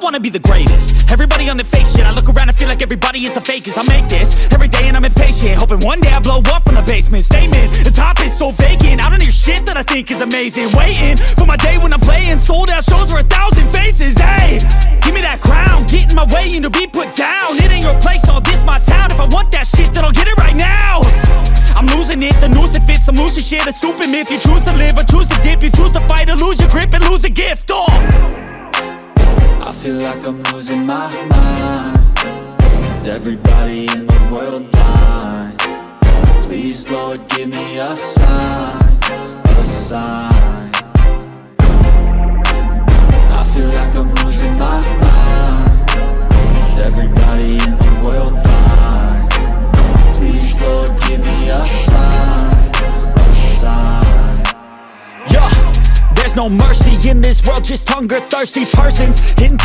wanna be the greatest. Everybody on the fake shit, I look around and feel like everybody is the fakest. I make this every day and I'm impatient, hoping one day I blow up from the basement. Statement, the top is so vacant, I don't hear shit that I think is amazing. Waiting for my day when I'm playing sold out shows for 1,000 faces. Hey, give me that crown, get in my way and to be put down. It ain't your place, all this my town. If I want that shit, then I'll get it right now. I'm losing it, the noose it fits, I'm losing shit. A stupid myth, you choose to live or choose to dip. You choose to fight or lose your grip and lose a gift. I feel like I'm losing my mind. Is everybody in the world blind? Please, Lord, give me a sign, a sign. I feel like I'm losing my mind. Is everybody in the world blind? Please, Lord, give me a sign, a sign. Yeah, there's no mercy in this world, just hunger-thirsty persons in